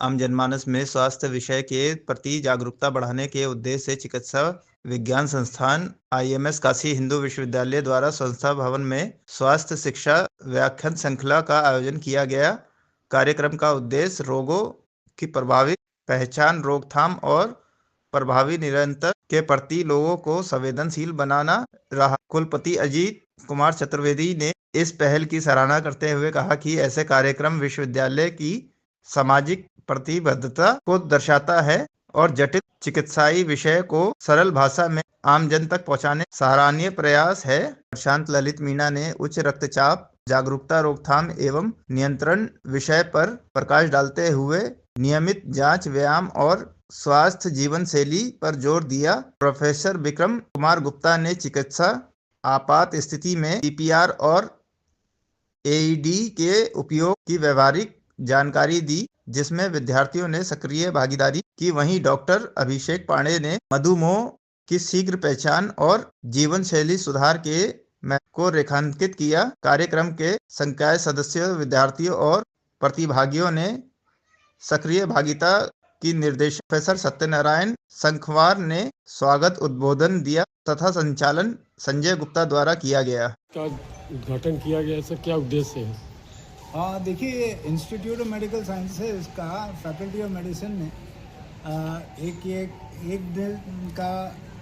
आम जनमानस में स्वास्थ्य विषय के प्रति जागरूकता बढ़ाने के उद्देश्य से चिकित्सा विज्ञान संस्थान आईएमएस काशी हिंदू विश्वविद्यालय द्वारा संस्था भवन में स्वास्थ्य शिक्षा व्याख्यान श्रृंखला का आयोजन किया गया। कार्यक्रम का उद्देश्य रोगों की प्रभावी पहचान, रोकथाम और प्रभावी निरंतर के प्रति लोगों को संवेदनशील बनाना रहा। कुलपति अजीत कुमार चतुर्वेदी ने इस पहल की सराहना करते हुए कहा कि ऐसे कार्यक्रम विश्वविद्यालय की सामाजिक प्रतिबद्धता को दर्शाता है और जटिल चिकित्साई विषय को सरल भाषा में आम जन तक पहुंचाने सराहनीय प्रयास है। प्रशांत ललित मीणा ने उच्च रक्तचाप जागरूकता, रोकथाम एवं नियंत्रण विषय पर प्रकाश डालते हुए नियमित जांच, व्यायाम और स्वास्थ्य जीवन शैली पर जोर दिया। प्रोफेसर विक्रम कुमार गुप्ता ने चिकित्सा आपात स्थिति में सीपीआर और एईडी के उपयोग की व्यवहारिक जानकारी दी, जिसमें विद्यार्थियों ने सक्रिय भागीदारी की। वहीं डॉक्टर अभिषेक पांडे ने मधुमेह की शीघ्र पहचान और जीवन शैली सुधार के महत्व को रेखांकित किया। कार्यक्रम के संकाय सदस्यों, विद्यार्थियों और प्रतिभागियों ने सक्रिय भागीदारी की। निर्देशक प्रोफेसर सत्यनारायण संखवार ने स्वागत उद्बोधन दिया तथा संचालन संजय गुप्ता द्वारा किया गया। का उद्घाटन किया गया, इसका क्या उद्देश्य है? देखिए, इंस्टीट्यूट ऑफ मेडिकल साइंसेज का फैकल्टी ऑफ मेडिसिन ने एक दिन का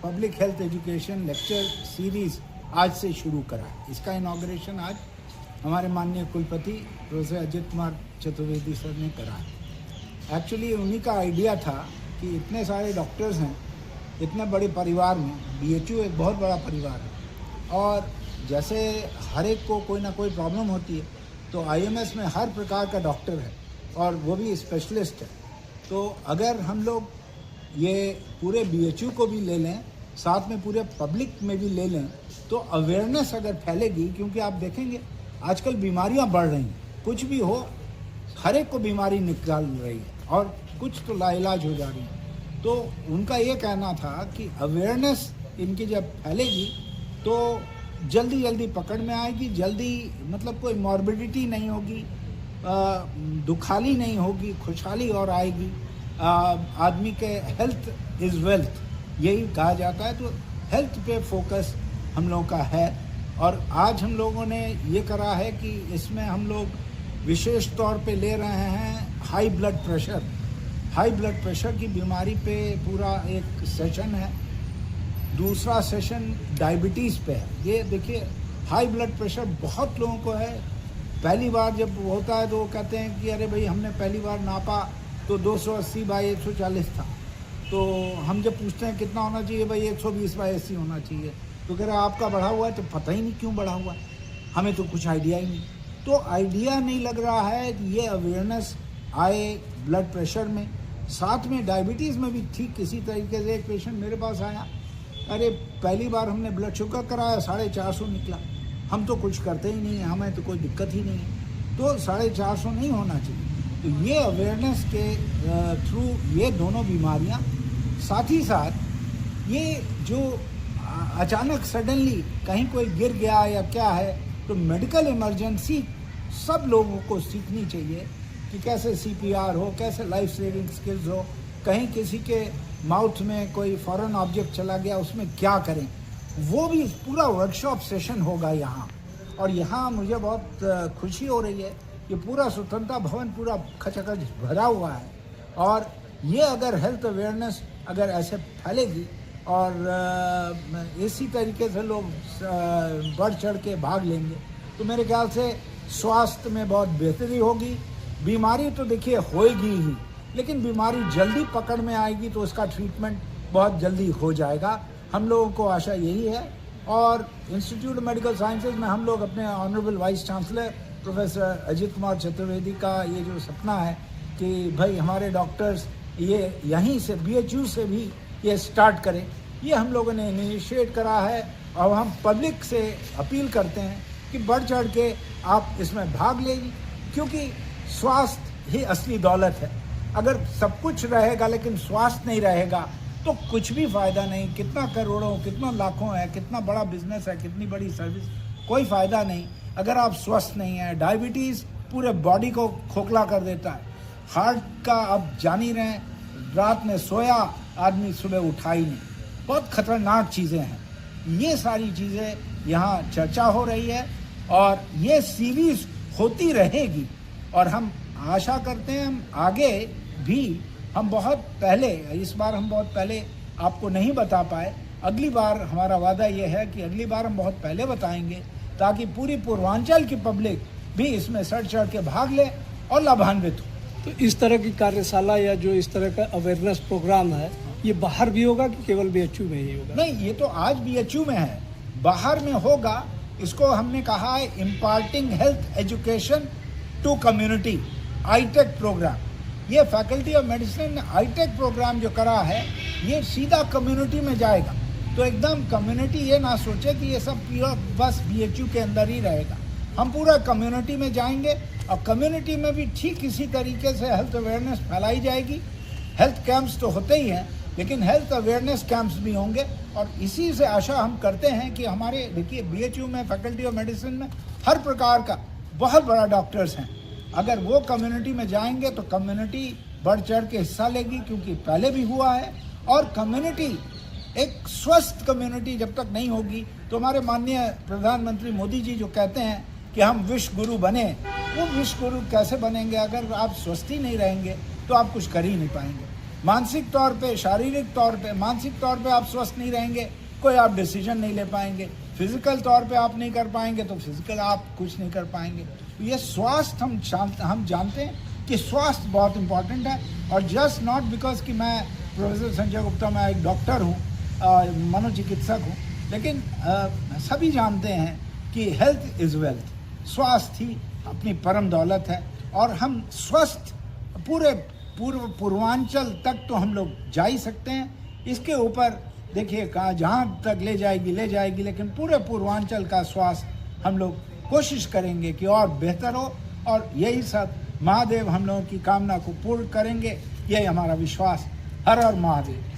public health education lecture series आज से शुरू करा। इसका इनॉग्रेशन आज हमारे माननीय कुलपति प्रोफेसर अजित कुमार चतुर्वेदी सर ने करा। एक्चुअली उन्हीं का आइडिया था कि इतने सारे डॉक्टर्स हैं इतने बड़े परिवार में, बीएचयू एक बहुत बड़ा परिवार है और जैसे हर एक को कोई ना कोई प्रॉब्लम होती है, तो आईएमएस में हर प्रकार का डॉक्टर है और वो भी स्पेशलिस्ट है। तो अगर हम लोग ये पूरे बीएचयू को भी ले लें, साथ में पूरे पब्लिक में भी ले लें, तो अवेयरनेस अगर फैलेगी, क्योंकि आप देखेंगे आजकल बीमारियां बढ़ रही हैं, कुछ भी हो हर एक को बीमारी निकाल रही है और कुछ तो लाइलाज हो जा रही है। तो उनका ये कहना था कि अवेयरनेस इनकी जब फैलेगी तो जल्दी जल्दी पकड़ में आएगी, जल्दी मतलब कोई मॉर्बिडिटी नहीं होगी, दुखाली नहीं होगी, खुशहाली और आएगी। आदमी के हेल्थ इज़ वेल्थ, यही कहा जाता है। तो हेल्थ पे फोकस हम लोगों का है और आज हम लोगों ने ये करा है कि इसमें हम लोग विशेष तौर पे ले रहे हैं high blood pressure. High blood pressure की बीमारी पे पूरा एक सेशन है, दूसरा सेशन डायबिटीज़ पे है। ये देखिए, हाई ब्लड प्रेशर बहुत लोगों को है। पहली बार जब होता है तो वो कहते हैं कि अरे भाई हमने पहली बार नापा तो 280/140 था, तो हम जब पूछते हैं कितना होना चाहिए, भाई 120/80 होना चाहिए, तो कह रहे आपका बढ़ा हुआ है। तो पता ही नहीं क्यों बढ़ा हुआ है, हमें तो कुछ आइडिया ही नहीं। तो आइडिया नहीं लग रहा है कि ये अवेयरनेस आए ब्लड प्रेशर में, साथ में डायबिटीज़ में भी ठीक इसी तरीके से। एक पेशेंट मेरे पास आया, अरे पहली बार हमने ब्लड शुगर कराया 450 निकला, हम तो कुछ करते ही नहीं है, हमें तो कोई दिक्कत ही नहीं है, तो 450 नहीं होना चाहिए। तो ये अवेयरनेस के थ्रू ये दोनों बीमारियां, साथ ही साथ ये जो अचानक सडनली कहीं कोई गिर गया या क्या है, तो मेडिकल इमरजेंसी सब लोगों को सीखनी चाहिए कि कैसे सीपीआर हो, कैसे लाइफ सेविंग स्किल्स हो, कहीं किसी के माउथ में कोई फॉरेन ऑब्जेक्ट चला गया उसमें क्या करें। वो भी पूरा वर्कशॉप सेशन होगा यहाँ। और यहाँ मुझे बहुत खुशी हो रही है कि पूरा स्वतंत्रता भवन पूरा खचाखच भरा हुआ है और ये अगर हेल्थ अवेयरनेस अगर ऐसे फैलेगी और इसी तरीके से लोग बढ़ चढ़ के भाग लेंगे, तो मेरे ख्याल से स्वास्थ्य में बहुत बेहतरी होगी। बीमारी तो देखिए होएगी ही, लेकिन बीमारी जल्दी पकड़ में आएगी तो उसका ट्रीटमेंट बहुत जल्दी हो जाएगा। हम लोगों को आशा यही है। और इंस्टीट्यूट ऑफ मेडिकल साइंसेज में हम लोग अपने honourable vice chancellor professor Ajit Kumar Chaturvedi का ये जो सपना है कि भाई हमारे डॉक्टर्स ये यहीं से बीएचयू से भी ये स्टार्ट करें, ये हम लोगों ने इनिशिएट करा है। और हम पब्लिक से अपील करते हैं कि बढ़ चढ़ के आप इसमें भाग लेंगे, क्योंकि स्वास्थ्य ही असली दौलत है। अगर सब कुछ रहेगा लेकिन स्वास्थ्य नहीं रहेगा तो कुछ भी फ़ायदा नहीं। कितना करोड़ों, कितना लाखों है, कितना बड़ा बिजनेस है, कितनी बड़ी सर्विस, कोई फ़ायदा नहीं अगर आप स्वस्थ नहीं हैं। डायबिटीज़ पूरे बॉडी को खोखला कर देता है, हार्ट का अब जान ही रहे हैं, रात में सोया आदमी सुबह उठा ही नहीं, बहुत खतरनाक चीज़ें हैं। ये सारी चीज़ें यहाँ चर्चा हो रही है और ये सीरीज होती रहेगी और हम आशा करते हैं हम आगे भी, हम बहुत पहले, इस बार हम बहुत पहले आपको नहीं बता पाए, अगली बार हमारा वादा ये है कि अगली बार हम बहुत पहले बताएंगे ताकि पूरी पूर्वांचल की पब्लिक भी इसमें सड़ चढ़ के भाग ले और लाभान्वित हो। तो इस तरह की कार्यशाला या जो इस तरह का अवेयरनेस प्रोग्राम है, ये बाहर भी होगा कि केवल बीएचयू में ही होगा? नहीं, ये तो आज बीएचयू में है, बाहर में होगा। इसको हमने कहा है imparting health education to community, ITECH program. ये फैकल्टी ऑफ मेडिसिन ने आईटेक प्रोग्राम जो करा है, ये सीधा कम्युनिटी में जाएगा। तो एकदम कम्युनिटी ये ना सोचे कि ये सब बस बीएचयू के अंदर ही रहेगा। हम पूरा कम्युनिटी में जाएंगे और कम्युनिटी में भी ठीक इसी तरीके से हेल्थ अवेयरनेस फैलाई जाएगी। हेल्थ कैंप्स तो होते ही हैं, लेकिन हेल्थ अवेयरनेस कैंप्स भी होंगे और इसी से आशा हम करते हैं कि हमारे, देखिए बीएचयू में फैकल्टी ऑफ मेडिसिन में हर प्रकार का बहुत बड़ा डॉक्टर्स हैं। अगर वो कम्युनिटी में जाएंगे तो कम्युनिटी बढ़ चढ़ के हिस्सा लेगी, क्योंकि पहले भी हुआ है। और कम्युनिटी, एक स्वस्थ कम्युनिटी जब तक नहीं होगी तो हमारे माननीय प्रधानमंत्री मोदी जी जो कहते हैं कि हम विश्व गुरु बने, वो विश्व गुरु कैसे बनेंगे? अगर आप स्वस्थ ही नहीं रहेंगे तो आप कुछ कर ही नहीं पाएंगे। मानसिक तौर पे, शारीरिक तौर पे, मानसिक तौर पे आप स्वस्थ नहीं रहेंगे, कोई आप डिसीजन नहीं ले पाएंगे। फिजिकल तौर पे आप नहीं कर पाएंगे तो फिजिकल आप कुछ नहीं कर पाएंगे। तो ये स्वास्थ्य हम जानते हैं कि स्वास्थ्य बहुत इंपॉर्टेंट है। और जस्ट नॉट बिकॉज कि मैं प्रोफेसर संजय गुप्ता, मैं एक डॉक्टर हूँ, मनोचिकित्सक हूँ, लेकिन सभी जानते हैं कि हेल्थ इज़ वेल्थ, स्वास्थ्य ही अपनी परम दौलत है। और हम स्वस्थ पूरे पूर्वांचल तक तो हम लोग जा ही सकते हैं। इसके ऊपर देखिए कहाँ जहाँ तक ले जाएगी, लेकिन पूरे पूर्वांचल का स्वास्थ्य हम लोग कोशिश करेंगे कि और बेहतर हो। और यही सब महादेव हम लोगों की कामना को पूर्ण करेंगे, यही हमारा विश्वास। हर हर महादेव।